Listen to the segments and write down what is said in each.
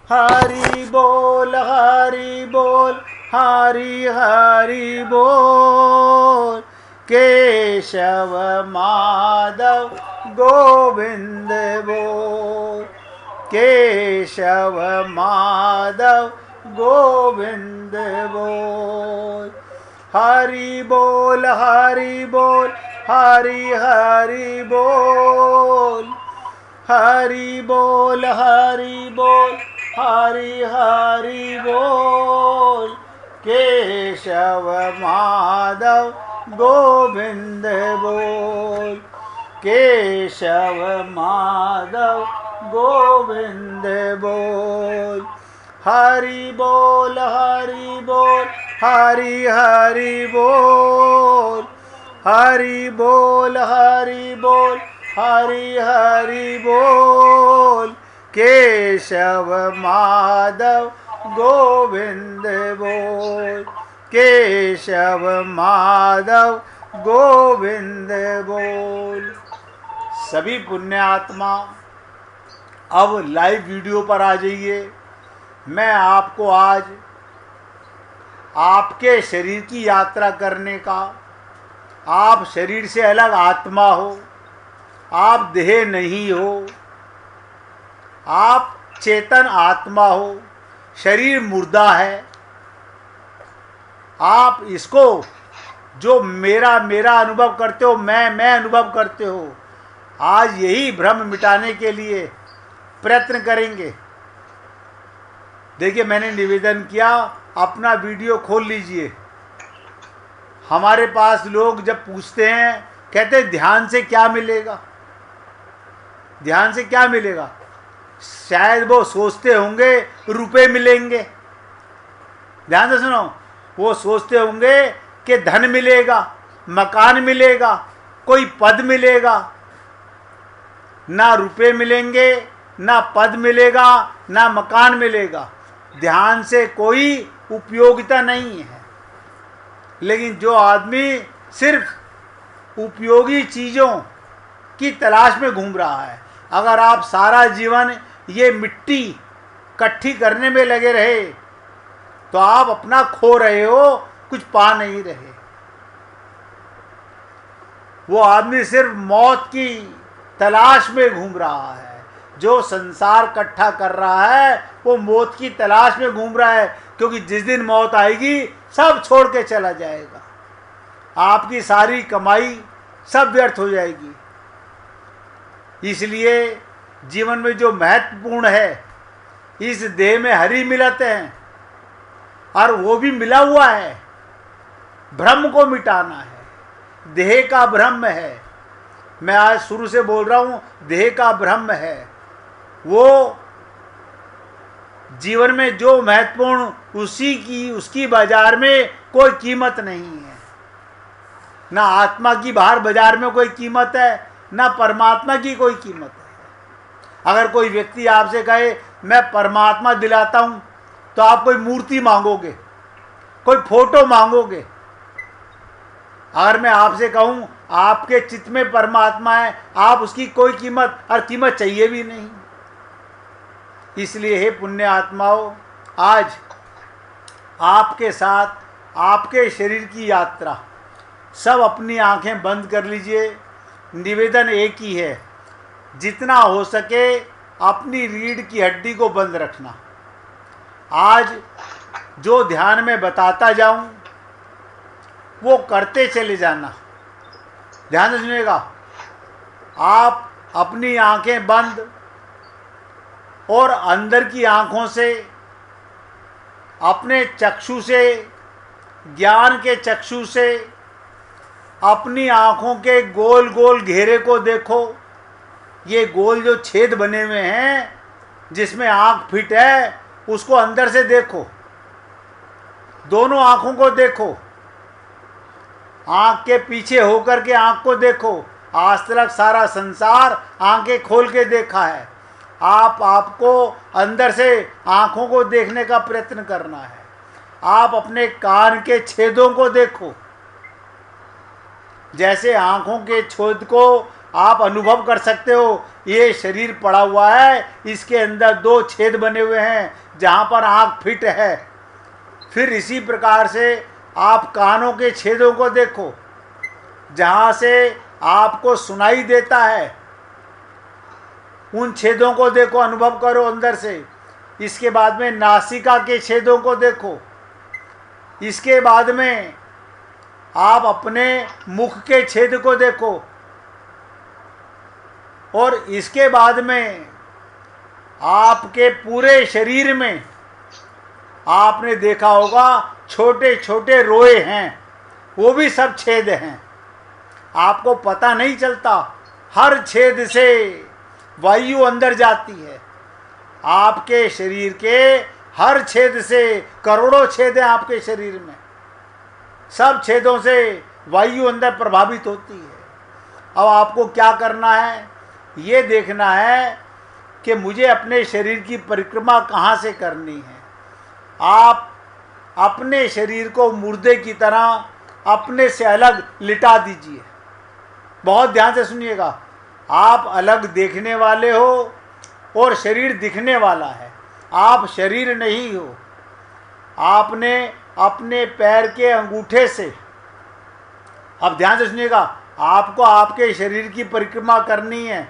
हरि बोल हरि बोल हरि हरि बोल। केशव माधव गोविंद बोल। केशव माधव गोविंद बोल। हरि बोल हरि बोल हरि हरि बोल। हरि बोल हरि बोल हरि हरि बोल। केशव माधव गोविंद बोल। केशव माधव गोविंद बोल। हरि बोल हरि बोल हरि हरि बोल। हरि बोल हरि बोल हरि हरि बोल। केशव माधव गोविंद बोल। केशव माधव गोविंद बोल। सभी पुण्यात्मा अब लाइव वीडियो पर आ जाइए। मैं आपको आज आपके शरीर की यात्रा करने का, आप शरीर से अलग आत्मा हो, आप देह नहीं हो, आप चेतन आत्मा हो, शरीर मुर्दा है। आप इसको जो मेरा मेरा अनुभव करते हो, मैं अनुभव करते हो, आज यही भ्रम मिटाने के लिए प्रयत्न करेंगे। देखिए, मैंने निवेदन किया, अपना वीडियो खोल लीजिए। हमारे पास लोग जब पूछते हैं, कहते हैं ध्यान से क्या मिलेगा, ध्यान से क्या मिलेगा। शायद वो सोचते होंगे रुपए मिलेंगे। ध्यान से सुनो, वो सोचते होंगे कि धन मिलेगा, मकान मिलेगा, कोई पद मिलेगा। ना रुपए मिलेंगे, ना पद मिलेगा, ना मकान मिलेगा। ध्यान से कोई उपयोगिता नहीं है। लेकिन जो आदमी सिर्फ उपयोगी चीज़ों की तलाश में घूम रहा है, अगर आप सारा जीवन ये मिट्टी इकट्ठी करने में लगे रहे तो आप अपना खो रहे हो, कुछ पा नहीं रहे। वो आदमी सिर्फ मौत की तलाश में घूम रहा है। जो संसार इकट्ठा कर रहा है वो मौत की तलाश में घूम रहा है, क्योंकि जिस दिन मौत आएगी सब छोड़ के चला जाएगा। आपकी सारी कमाई सब व्यर्थ हो जाएगी। इसलिए जीवन में जो महत्वपूर्ण है, इस देह में हरि मिलते हैं, और वो भी मिला हुआ है। भ्रम को मिटाना है, देह का भ्रम है। मैं आज शुरू से बोल रहा हूँ, देह का भ्रम है। वो जीवन में जो महत्वपूर्ण, उसकी बाजार में कोई कीमत नहीं है। ना आत्मा की बाहर बाजार में कोई कीमत है, ना परमात्मा की कोई कीमत है। अगर कोई व्यक्ति आपसे कहे मैं परमात्मा दिलाता हूँ, तो आप कोई मूर्ति मांगोगे, कोई फोटो मांगोगे। अगर मैं आपसे कहूँ आपके चित्त में परमात्मा है, आप उसकी कोई कीमत और कीमत चाहिए भी नहीं। इसलिए हे पुण्य आत्माओं, आज आपके साथ आपके शरीर की यात्रा। सब अपनी आंखें बंद कर लीजिए। निवेदन एक ही है, जितना हो सके अपनी रीढ़ की हड्डी को बंद रखना। आज जो ध्यान में बताता जाऊं वो करते चले जाना। ध्यान से सुनिएगा। आप अपनी आंखें बंद और अंदर की आंखों से, अपने चक्षु से, ज्ञान के चक्षु से अपनी आंखों के गोल गोल घेरे को देखो। ये गोल जो छेद बने हुए हैं, जिसमें आंख फिट है, उसको अंदर से देखो। दोनों आंखों को देखो। आंख के पीछे होकर के आंख को देखो। आज तक सारा संसार आंखें खोल के देखा है। आपको अंदर से आंखों को देखने का प्रयत्न करना है। आप अपने कान के छेदों को देखो। जैसे आंखों के छेद को आप अनुभव कर सकते हो ये शरीर पड़ा हुआ है, इसके अंदर 2 छेद बने हुए हैं जहाँ पर आँख फिट है। फिर इसी प्रकार से आप कानों के छेदों को देखो जहाँ से आपको सुनाई देता है, उन छेदों को देखो, अनुभव करो अंदर से। इसके बाद में नासिका के छेदों को देखो। इसके बाद में आप अपने मुख के छेद को देखो। और इसके बाद में आपके पूरे शरीर में आपने देखा होगा छोटे छोटे रोए हैं, वो भी सब छेद हैं। आपको पता नहीं चलता, हर छेद से वायु अंदर जाती है। आपके शरीर के हर छेद से, करोड़ों छेद हैं आपके शरीर में, सब छेदों से वायु अंदर प्रभावित होती है। अब आपको क्या करना है, ये देखना है कि मुझे अपने शरीर की परिक्रमा कहाँ से करनी है। आप अपने शरीर को मुर्दे की तरह अपने से अलग लिटा दीजिए। बहुत ध्यान से सुनिएगा। आप अलग देखने वाले हो और शरीर दिखने वाला है, आप शरीर नहीं हो। आपने अपने पैर के अंगूठे से, अब ध्यान से सुनिएगा, आपको आपके शरीर की परिक्रमा करनी है।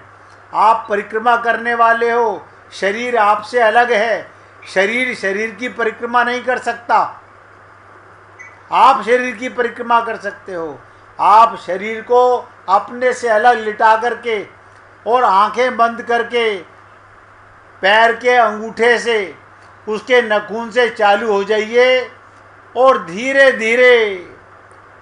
आप परिक्रमा करने वाले हो, शरीर आपसे अलग है। शरीर शरीर की परिक्रमा नहीं कर सकता, आप शरीर की परिक्रमा कर सकते हो। आप शरीर को अपने से अलग लिटा करके और आंखें बंद करके पैर के अंगूठे से, उसके नाखून से चालू हो जाइए और धीरे धीरे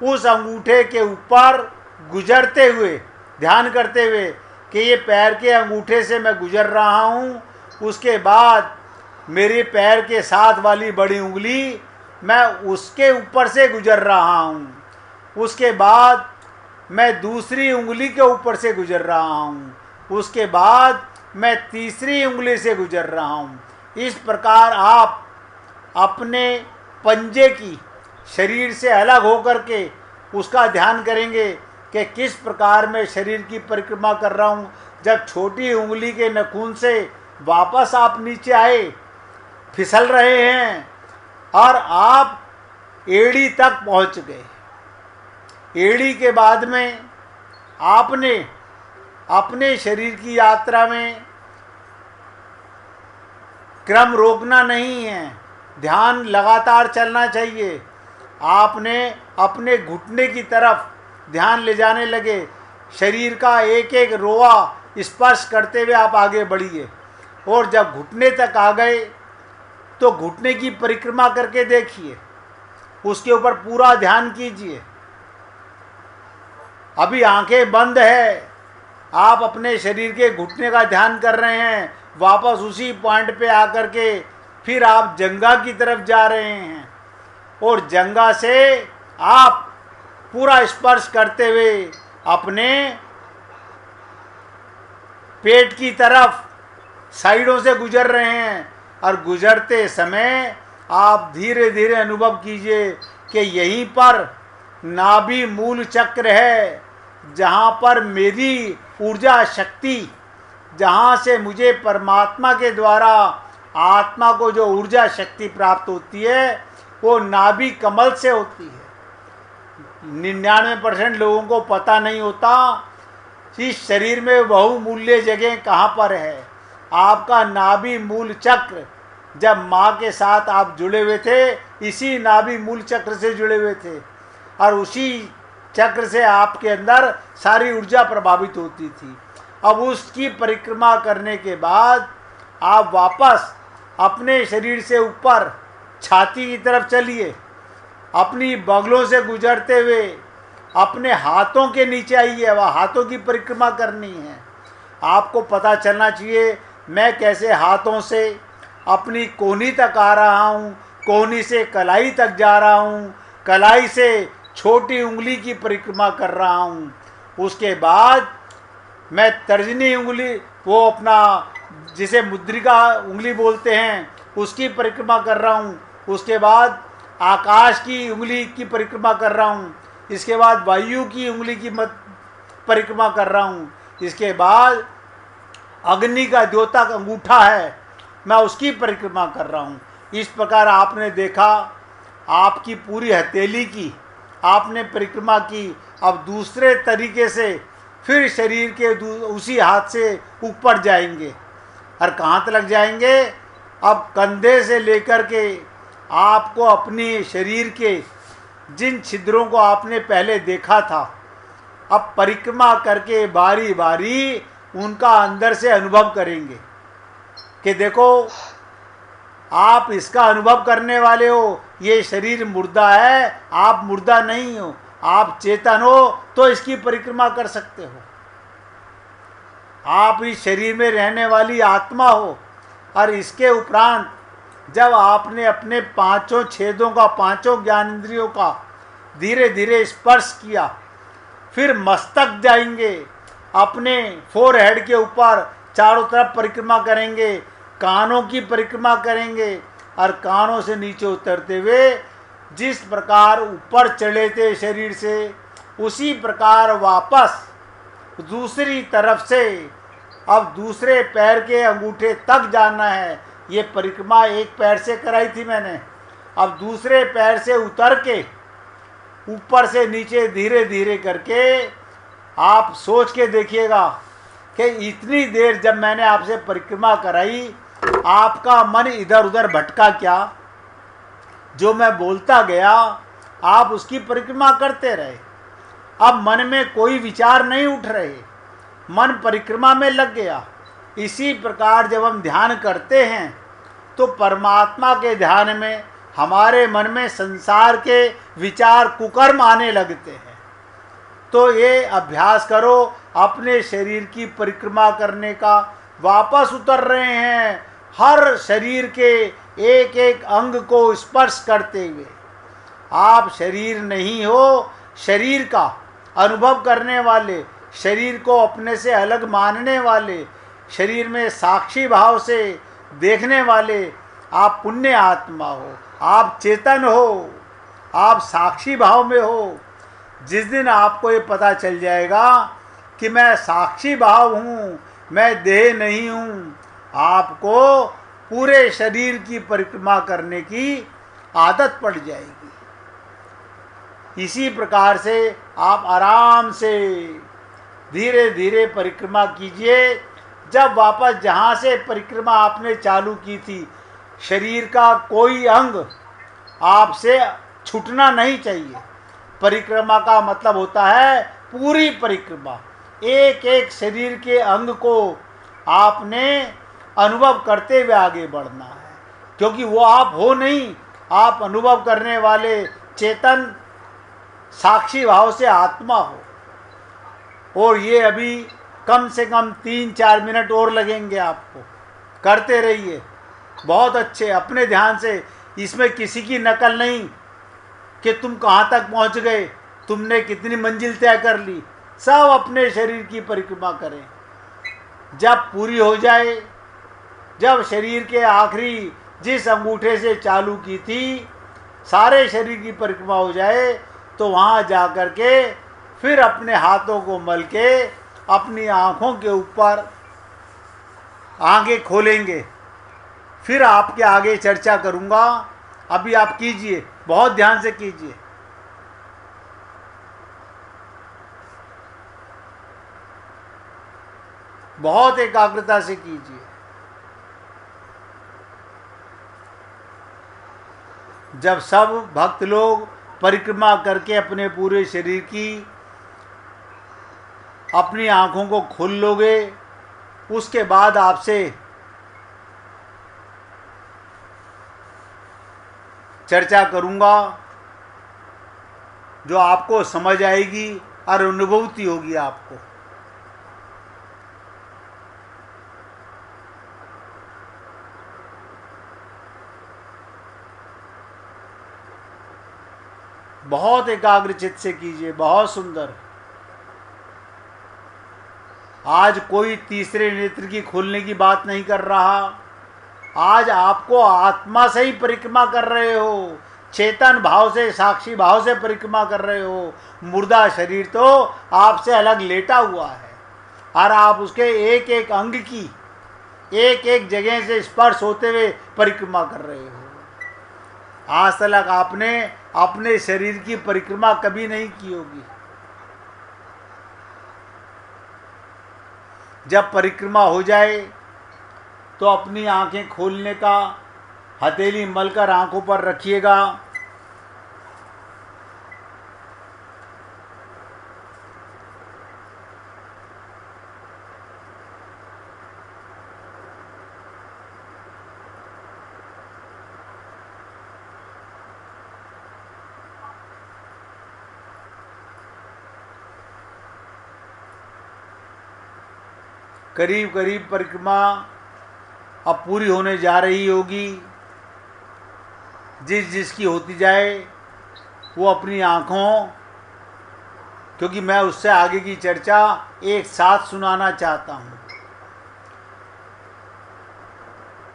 उस अंगूठे के ऊपर गुजरते हुए, ध्यान करते हुए कि ये पैर के अंगूठे से मैं गुजर रहा हूँ। उसके बाद मेरे पैर के साथ वाली बड़ी उंगली, मैं उसके ऊपर से गुजर रहा हूँ। उसके बाद मैं दूसरी उंगली के ऊपर से गुजर रहा हूँ। उसके बाद मैं तीसरी उंगली से गुजर रहा हूँ। इस प्रकार आप अपने पंजे की, शरीर से अलग होकर के उसका ध्यान करेंगे कि किस प्रकार मैं शरीर की परिक्रमा कर रहा हूँ। जब छोटी उंगली के नाखून से वापस आप नीचे आए, फिसल रहे हैं और आप एड़ी तक पहुँच गए। एड़ी के बाद में आपने अपने शरीर की यात्रा में क्रम रोकना नहीं है, ध्यान लगातार चलना चाहिए। आपने अपने घुटने की तरफ ध्यान ले जाने लगे, शरीर का एक एक रोआ स्पर्श करते हुए आप आगे बढ़िए। और जब घुटने तक आ गए तो घुटने की परिक्रमा करके देखिए, उसके ऊपर पूरा ध्यान कीजिए। अभी आंखें बंद है, आप अपने शरीर के घुटने का ध्यान कर रहे हैं। वापस उसी पॉइंट पे आकर के फिर आप जंघा की तरफ जा रहे हैं और जंघा से आप पूरा स्पर्श करते हुए अपने पेट की तरफ साइडों से गुजर रहे हैं। और गुजरते समय आप धीरे धीरे अनुभव कीजिए कि यहीं पर नाभि मूल चक्र है, जहाँ पर मेरी ऊर्जा शक्ति, जहाँ से मुझे परमात्मा के द्वारा आत्मा को जो ऊर्जा शक्ति प्राप्त होती है वो नाभि कमल से होती है। 99% लोगों को पता नहीं होता इस शरीर में बहुमूल्य जगह कहाँ पर है। आपका नाभि मूल चक्र, जब माँ के साथ आप जुड़े हुए थे, इसी नाभि मूल चक्र से जुड़े हुए थे और उसी चक्र से आपके अंदर सारी ऊर्जा प्रभावित होती थी। अब उसकी परिक्रमा करने के बाद आप वापस अपने शरीर से ऊपर छाती की तरफ चलिए, अपनी बगलों से गुजरते हुए अपने हाथों के नीचे आइए। वह हाथों की परिक्रमा करनी है। आपको पता चलना चाहिए मैं कैसे हाथों से अपनी कोहनी तक आ रहा हूँ, कोहनी से कलाई तक जा रहा हूँ, कलाई से छोटी उंगली की परिक्रमा कर रहा हूँ। उसके बाद मैं तर्जनी उंगली, वो अपना जिसे मुद्रिका उंगली बोलते हैं, उसकी परिक्रमा कर रहा हूँ। उसके बाद आकाश की उंगली की परिक्रमा कर रहा हूँ। इसके बाद वायु की उंगली की परिक्रमा कर रहा हूँ। इसके बाद अग्नि का द्योतक अंगूठा है, मैं उसकी परिक्रमा कर रहा हूँ। इस प्रकार आपने देखा, आपकी पूरी हथेली की आपने परिक्रमा की। अब दूसरे तरीके से फिर शरीर के उसी हाथ से ऊपर जाएंगे, और कहाँ तक जाएंगे? अब कंधे से लेकर के आपको अपने शरीर के जिन छिद्रों को आपने पहले देखा था, अब परिक्रमा करके बारी बारी उनका अंदर से अनुभव करेंगे कि देखो आप इसका अनुभव करने वाले हो, ये शरीर मुर्दा है, आप मुर्दा नहीं हो, आप चेतन हो, तो इसकी परिक्रमा कर सकते हो। आप इस शरीर में रहने वाली आत्मा हो। और इसके उपरांत जब आपने अपने पांचों छेदों का, पांचों ज्ञान इंद्रियों का धीरे धीरे स्पर्श किया, फिर मस्तक जाएंगे, अपने फोरहेड के ऊपर चारों तरफ परिक्रमा करेंगे, कानों की परिक्रमा करेंगे, और कानों से नीचे उतरते हुए जिस प्रकार ऊपर चढ़े थे शरीर से, उसी प्रकार वापस दूसरी तरफ से अब दूसरे पैर के अंगूठे तक जाना है। ये परिक्रमा एक पैर से कराई थी मैंने, अब दूसरे पैर से उतर के ऊपर से नीचे धीरे धीरे करके आप सोच के देखिएगा कि इतनी देर जब मैंने आपसे परिक्रमा कराई, आपका मन इधर उधर भटका क्या? जो मैं बोलता गया आप उसकी परिक्रमा करते रहे। अब मन में कोई विचार नहीं उठ रहे, मन परिक्रमा में लग गया। इसी प्रकार जब हम ध्यान करते हैं तो परमात्मा के ध्यान में हमारे मन में संसार के विचार कुकर्म आने लगते हैं। तो ये अभ्यास करो, अपने शरीर की परिक्रमा करने का। वापस उतर रहे हैं, हर शरीर के एक एक अंग को स्पर्श करते हुए। आप शरीर नहीं हो, शरीर का अनुभव करने वाले, शरीर को अपने से अलग मानने वाले, शरीर में साक्षी भाव से देखने वाले आप पुण्य आत्मा हो, आप चेतन हो, आप साक्षी भाव में हो। जिस दिन आपको ये पता चल जाएगा कि मैं साक्षी भाव हूँ, मैं देह नहीं हूँ, आपको पूरे शरीर की परिक्रमा करने की आदत पड़ जाएगी। इसी प्रकार से आप आराम से धीरे धीरे परिक्रमा कीजिए। जब वापस जहाँ से परिक्रमा आपने चालू की थी, शरीर का कोई अंग आपसे छूटना नहीं चाहिए। परिक्रमा का मतलब होता है पूरी परिक्रमा, एक एक शरीर के अंग को आपने अनुभव करते हुए आगे बढ़ना है, क्योंकि वो आप हो नहीं, आप अनुभव करने वाले चेतन साक्षी भाव से आत्मा हो। और ये अभी कम से कम 3-4 मिनट और लगेंगे आपको, करते रहिए। बहुत अच्छे, अपने ध्यान से, इसमें किसी की नकल नहीं कि तुम कहाँ तक पहुँच गए, तुमने कितनी मंजिल तय कर ली। सब अपने शरीर की परिक्रमा करें। जब पूरी हो जाए, जब शरीर के आखिरी जिस अंगूठे से चालू की थी सारे शरीर की परिक्रमा हो जाए, तो वहाँ जा कर के फिर अपने हाथों को मल के अपनी आँखों के ऊपर आंखें खोलेंगे। फिर आपके आगे चर्चा करूँगा। अभी आप कीजिए, बहुत ध्यान से कीजिए। बहुत एकाग्रता से कीजिए। जब सब भक्त लोग परिक्रमा करके अपने पूरे शरीर की अपनी आँखों को खोल लोगे, उसके बाद आपसे चर्चा करूँगा जो आपको समझ आएगी और अनुभूति होगी आपको। बहुत एकाग्रचित से कीजिए, बहुत सुंदर। आज कोई तीसरे नेत्र की खोलने की बात नहीं कर रहा। आज आपको आत्मा से ही परिक्रमा कर रहे हो, चेतन भाव से, साक्षी भाव से परिक्रमा कर रहे हो। मुर्दा शरीर तो आपसे अलग लेटा हुआ है, और आप उसके एक एक अंग की एक एक जगह से स्पर्श होते हुए परिक्रमा कर रहे हो। आज तक आपने अपने शरीर की परिक्रमा कभी नहीं की होगी। जब परिक्रमा हो जाए तो अपनी आंखें खोलने का, हथेली मलकर आंखों पर रखिएगा। करीब करीब परिक्रमा अब पूरी होने जा रही होगी। जिस जिसकी होती जाए वो अपनी आँखों, क्योंकि मैं उससे आगे की चर्चा एक साथ सुनाना चाहता हूँ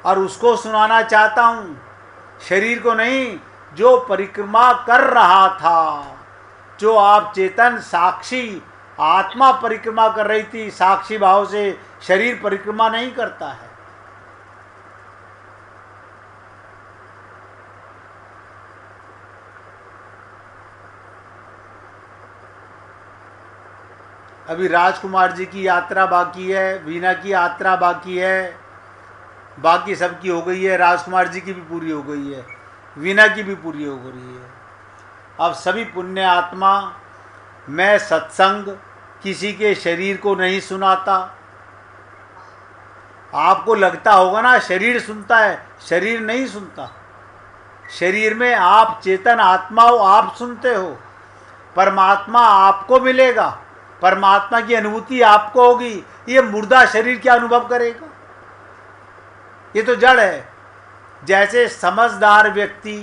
और उसको सुनाना चाहता हूँ, शरीर को नहीं। जो परिक्रमा कर रहा था, जो आप चेतन साक्षी आत्मा परिक्रमा कर रही थी, साक्षी भाव से शरीर परिक्रमा नहीं करता है। अभी राजकुमार जी की यात्रा बाकी है, वीणा की यात्रा बाकी है, बाकी सबकी हो गई है। राजकुमार जी की भी पूरी हो गई है, वीणा की भी पूरी हो गई है। अब सभी पुण्य आत्मा, मैं सत्संग किसी के शरीर को नहीं सुनाता। आपको लगता होगा ना शरीर सुनता है, शरीर नहीं सुनता। शरीर में आप चेतन आत्मा हो, आप सुनते हो। परमात्मा आपको मिलेगा, परमात्मा की अनुभूति आपको होगी। ये मुर्दा शरीर क्या अनुभव करेगा? ये तो जड़ है। जैसे समझदार व्यक्ति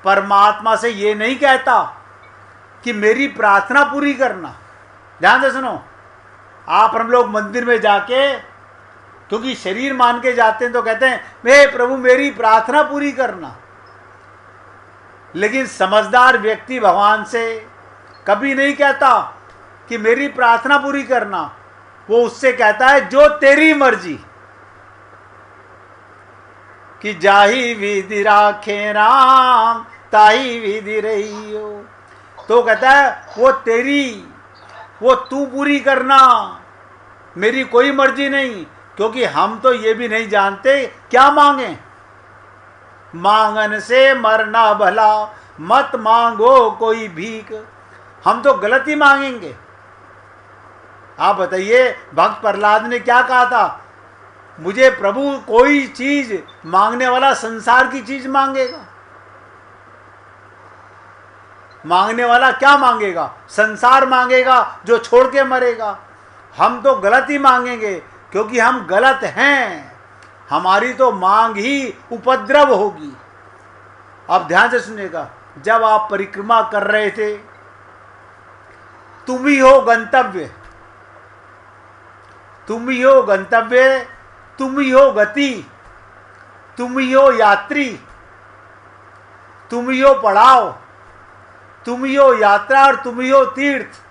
परमात्मा से ये नहीं कहता कि मेरी प्रार्थना पूरी करना। ध्यान से सुनो, आप हम लोग मंदिर में जाके क्योंकि शरीर मान के जाते हैं तो कहते हैं हे प्रभु मेरी प्रार्थना पूरी करना। लेकिन समझदार व्यक्ति भगवान से कभी नहीं कहता कि मेरी प्रार्थना पूरी करना। वो उससे कहता है जो तेरी मर्जी, कि जाही विधि राखे राम ताही विधि रही हो। तो कहता है वो तू पूरी करना, मेरी कोई मर्जी नहीं। क्योंकि हम तो ये भी नहीं जानते क्या मांगे। मांगन से मरना भला, मत मांगो कोई भीख। हम तो गलत ही मांगेंगे। आप बताइए भक्त प्रहलाद ने क्या कहा था? मुझे प्रभु कोई चीज मांगने वाला संसार की चीज मांगेगा। मांगने वाला क्या मांगेगा? संसार मांगेगा जो छोड़ के मरेगा। हम तो गलत ही मांगेंगे क्योंकि हम गलत हैं। हमारी तो मांग ही उपद्रव होगी। अब ध्यान से सुनिएगा, जब आप परिक्रमा कर रहे थे, तुम ही हो गंतव्य, तुम ही हो गंतव्य, तुम ही हो गति, तुम ही हो यात्री, तुम ही हो पड़ाव, तुम ही हो यात्रा और तुम ही हो तीर्थ।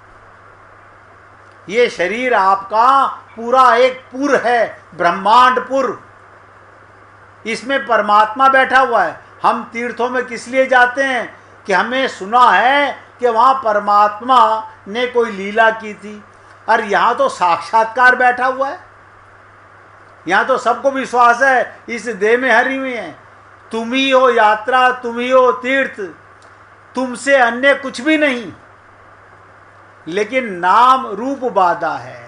ये शरीर आपका पूरा एक पुर है, ब्रह्मांडपुर। इसमें परमात्मा बैठा हुआ है। हम तीर्थों में किस लिए जाते हैं? कि हमें सुना है कि वहाँ परमात्मा ने कोई लीला की थी। और यहाँ तो साक्षात्कार बैठा हुआ है। यहाँ तो सबको विश्वास है इस देह में हरी हुई है। तुम ही हो यात्रा, तुम ही हो तीर्थ, तुमसे अन्य कुछ भी नहीं। लेकिन नाम रूप बाधा है।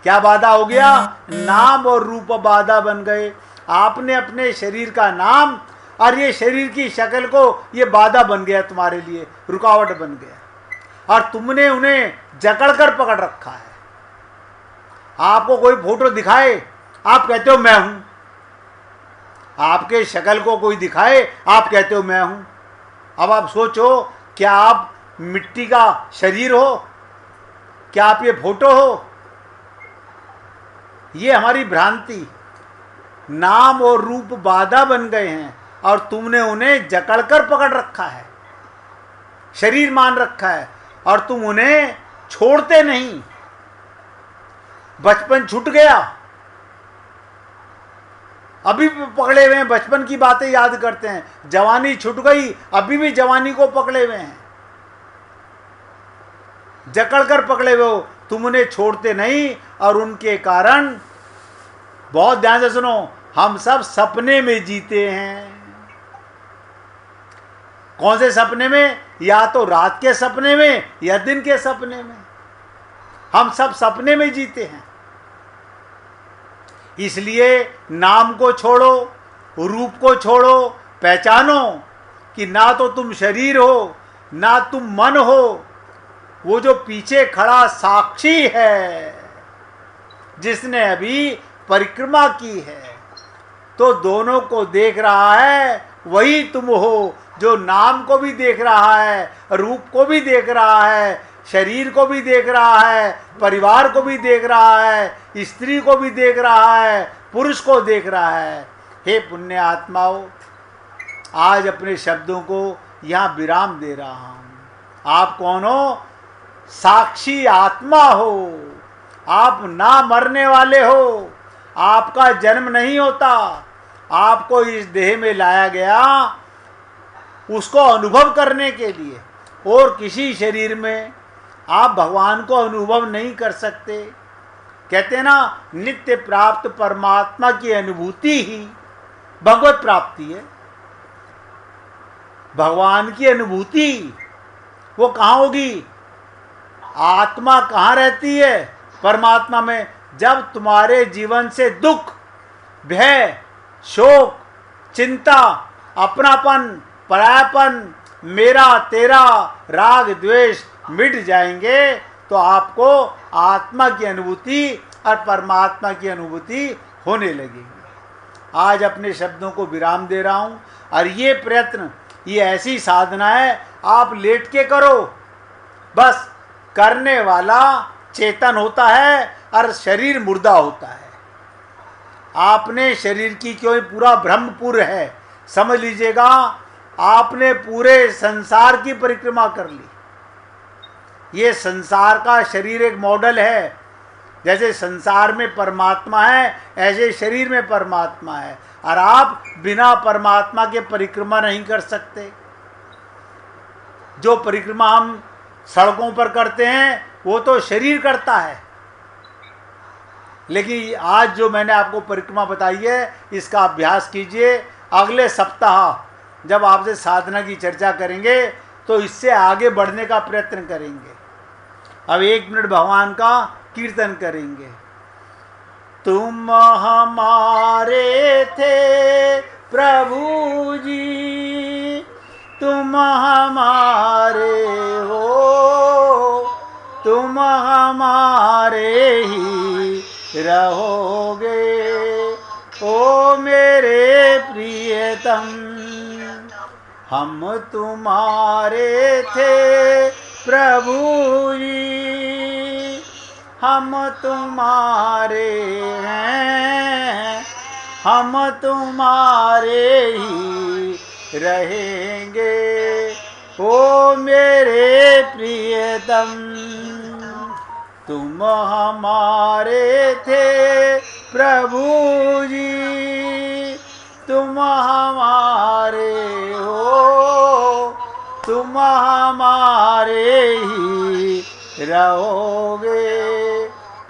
क्या बाधा हो गया? नाम और रूप बाधा बन गए। आपने अपने शरीर का नाम और ये शरीर की शक्ल को ये बाधा बन गया, तुम्हारे लिए रुकावट बन गया। और तुमने उन्हें जकड़ कर पकड़ रखा है। आपको कोई फोटो दिखाए, आप कहते हो मैं हूं। आपके शक्ल को कोई दिखाए, आप कहते हो मैं हूं। अब आप सोचो, क्या आप मिट्टी का शरीर हो? क्या आप ये फोटो हो? ये हमारी भ्रांति, नाम और रूप बाधा बन गए हैं और तुमने उन्हें जकड़कर पकड़ रखा है, शरीर मान रखा है और तुम उन्हें छोड़ते नहीं। बचपन छूट गया, अभी भी पकड़े हुए हैं, बचपन की बातें याद करते हैं। जवानी छूट गई, अभी भी जवानी को पकड़े हुए हैं, जकड़ कर पकड़े हुए हो, तुम उन्हें छोड़ते नहीं। और उनके कारण, बहुत ध्यान से सुनो, हम सब सपने में जीते हैं। कौन से सपने में? या तो रात के सपने में या दिन के सपने में। हम सब सपने में जीते हैं। इसलिए नाम को छोड़ो, रूप को छोड़ो, पहचानो कि ना तो तुम शरीर हो, ना तुम मन हो। वो जो पीछे खड़ा साक्षी है, जिसने अभी परिक्रमा की है, तो दोनों को देख रहा है, वही तुम हो, जो नाम को भी देख रहा है, रूप को भी देख रहा है, शरीर को भी देख रहा है, परिवार को भी देख रहा है, स्त्री को भी देख रहा है, पुरुष को देख रहा है। हे पुण्य आत्माओं, आज अपने शब्दों को यहाँ विराम दे रहा हूँ। आप कौन हो? साक्षी आत्मा हो। आप ना मरने वाले हो। आपका जन्म नहीं होता, आपको इस देह में लाया गया उसको अनुभव करने के लिए, और किसी शरीर में आप भगवान को अनुभव नहीं कर सकते। कहते हैं ना, नित्य प्राप्त परमात्मा की अनुभूति ही भगवत प्राप्ति है। भगवान की अनुभूति वो कहाँ होगी? आत्मा कहाँ रहती है? परमात्मा में। जब तुम्हारे जीवन से दुख, भय, शोक, चिंता, अपनापन, परायापन, मेरा तेरा, राग द्वेष मिट जाएंगे, तो आपको आत्मा की अनुभूति और परमात्मा की अनुभूति होने लगेगी। आज अपने शब्दों को विराम दे रहा हूँ। और ये प्रयत्न, ये ऐसी साधना है, आप लेट के करो, बस करने वाला चेतन होता है और शरीर मुर्दा होता है। आपने शरीर की क्यों पूरा ब्रह्मपुर है, समझ लीजिएगा, आपने पूरे संसार की परिक्रमा कर ली। ये संसार का शरीर एक मॉडल है। जैसे संसार में परमात्मा है, ऐसे शरीर में परमात्मा है, और आप बिना परमात्मा के परिक्रमा नहीं कर सकते। जो परिक्रमा हम सड़कों पर करते हैं वो तो शरीर करता है, लेकिन आज जो मैंने आपको परिक्रमा बताई है, इसका अभ्यास कीजिए। अगले सप्ताह जब आपसे साधना की चर्चा करेंगे तो इससे आगे बढ़ने का प्रयत्न करेंगे। अब 1 मिनट भगवान का कीर्तन करेंगे। तुम हमारे थे प्रभु जी, तुम हमारे हो, तुम हमारे ही रहोगे। ओ मेरे प्रियतम, हम तुम्हारे थे प्रभु जी, हम तुम्हारे हैं, हम तुम्हारे ही रहेंगे। ओ मेरे प्रियतम, तुम हमारे थे प्रभु जी, तुम हमारे हो, तुम हमारे ही रहोगे।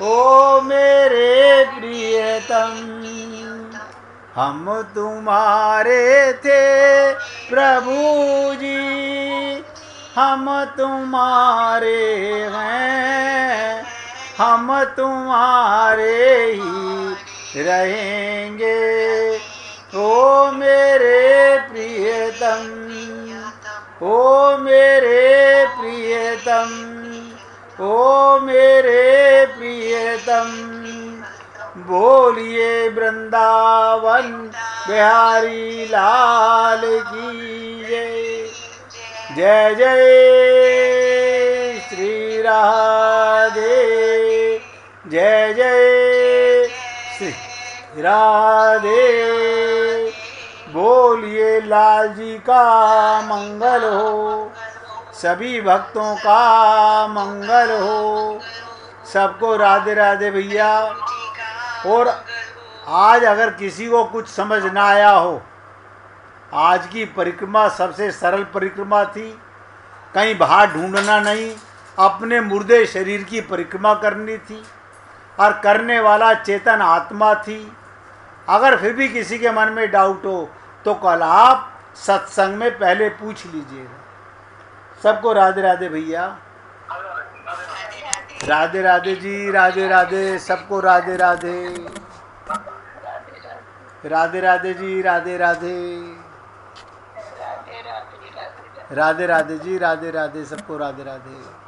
ओ मेरे प्रियतम, हम तुम्हारे थे प्रभु जी, हम तुम्हारे हैं, हम तुम्हारे ही रहेंगे। ओ मेरे प्रियतम, ओ मेरे प्रियतम, ओ मेरे प्रियतम। बोलिए वृंदावन बिहारी लाल की जय। जय जय श्री राधे, जय जय श्री राधे। बोलिए लाल जी का मंगल हो, सभी भक्तों का मंगल हो, सबको राधे राधे भैया। और आज अगर किसी को कुछ समझ ना आया हो, आज की परिक्रमा सबसे सरल परिक्रमा थी। कहीं बाहर ढूंढना नहीं, अपने मुर्दे शरीर की परिक्रमा करनी थी और करने वाला चेतन आत्मा थी। अगर फिर भी किसी के मन में डाउट हो तो कल आप सत्संग में पहले पूछ लीजिएगा। सबको राधे राधे भैया। राधे राधे जी, राधे राधे, सबको राधे राधे। राधे राधे जी, राधे राधे। राधे राधे जी, राधे राधे, सबको राधे राधे।